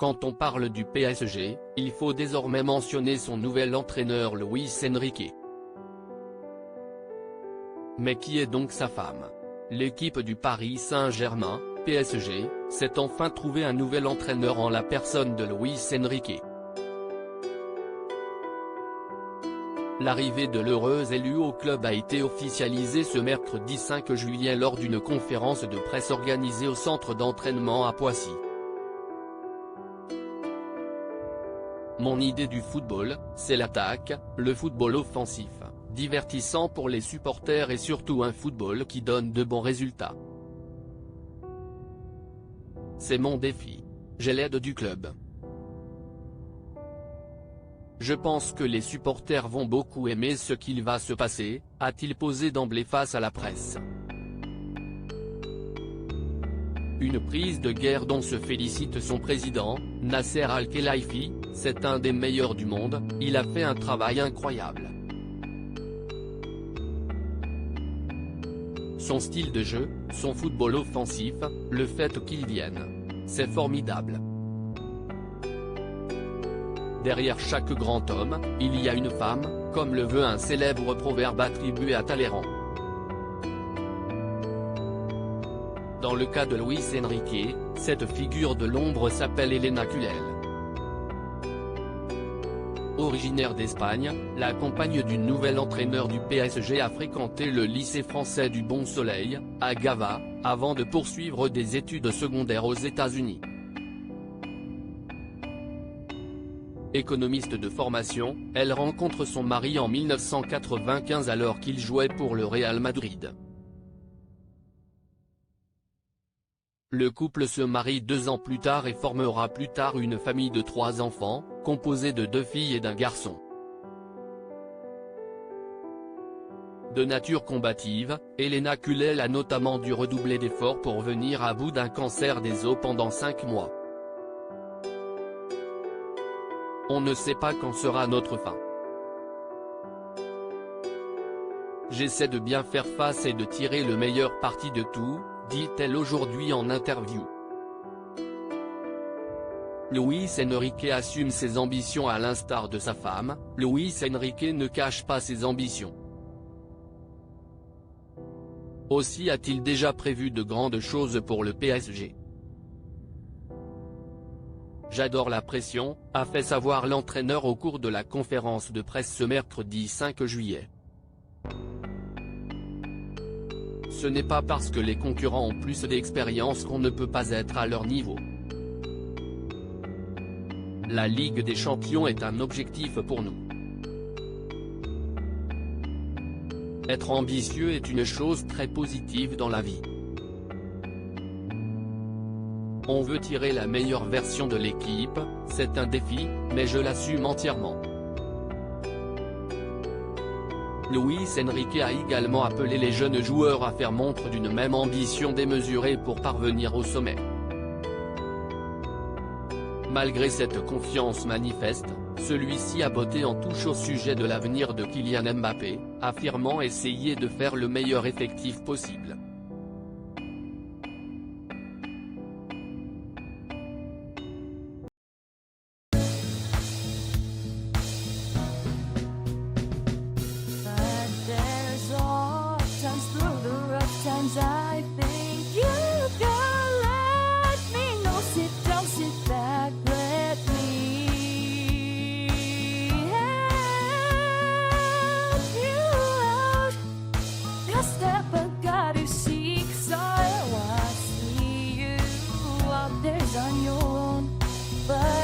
Quand on parle du PSG, il faut désormais mentionner son nouvel entraîneur Luis Enrique. Mais qui est donc sa femme? L'équipe du Paris Saint-Germain, PSG, s'est enfin trouvé un nouvel entraîneur en la personne de Luis Enrique. L'arrivée de l'heureux élu au club a été officialisée ce mercredi 5 juillet lors d'une conférence de presse organisée au centre d'entraînement à Poissy. Mon idée du football, c'est l'attaque, le football offensif, divertissant pour les supporters et surtout un football qui donne de bons résultats. C'est mon défi. J'ai l'aide du club. Je pense que les supporters vont beaucoup aimer ce qu'il va se passer, a-t-il posé d'emblée face à la presse. Une prise de guerre dont se félicite son président, Nasser Al-Khelaifi, c'est un des meilleurs du monde, il a fait un travail incroyable. Son style de jeu, son football offensif, le fait qu'il vienne. C'est formidable. Derrière chaque grand homme, il y a une femme, comme le veut un célèbre proverbe attribué à Talleyrand. Dans le cas de Luis Enrique, cette figure de l'ombre s'appelle Helena Cullell. Originaire d'Espagne, la compagne du nouvel entraîneur du PSG a fréquenté le lycée français du Bon Soleil, à Gava, avant de poursuivre des études secondaires aux États-Unis. Économiste de formation, elle rencontre son mari en 1995 alors qu'il jouait pour le Real Madrid. Le couple se marie 2 ans plus tard et formera plus tard une famille de 3 enfants, composée de 2 filles et d'un garçon. De nature combative, Helena Cullell a notamment dû redoubler d'efforts pour venir à bout d'un cancer des os pendant 5 mois. On ne sait pas quand sera notre fin. J'essaie de bien faire face et de tirer le meilleur parti de tout, dit-elle aujourd'hui en interview. Luis Enrique assume ses ambitions à l'instar de sa femme, Luis Enrique ne cache pas ses ambitions. Aussi a-t-il déjà prévu de grandes choses pour le PSG. J'adore la pression, a fait savoir l'entraîneur au cours de la conférence de presse ce mercredi 5 juillet. Ce n'est pas parce que les concurrents ont plus d'expérience qu'on ne peut pas être à leur niveau. La Ligue des Champions est un objectif pour nous. Être ambitieux est une chose très positive dans la vie. On veut tirer la meilleure version de l'équipe, c'est un défi, mais je l'assume entièrement. Luis Enrique a également appelé les jeunes joueurs à faire montre d'une même ambition démesurée pour parvenir au sommet. Malgré cette confiance manifeste, celui-ci a botté en touche au sujet de l'avenir de Kylian Mbappé, affirmant essayer de faire le meilleur effectif possible. I think you can let me know. Sit down, sit back, let me help you out. Just step back, you seek, so I see you out there on your own, but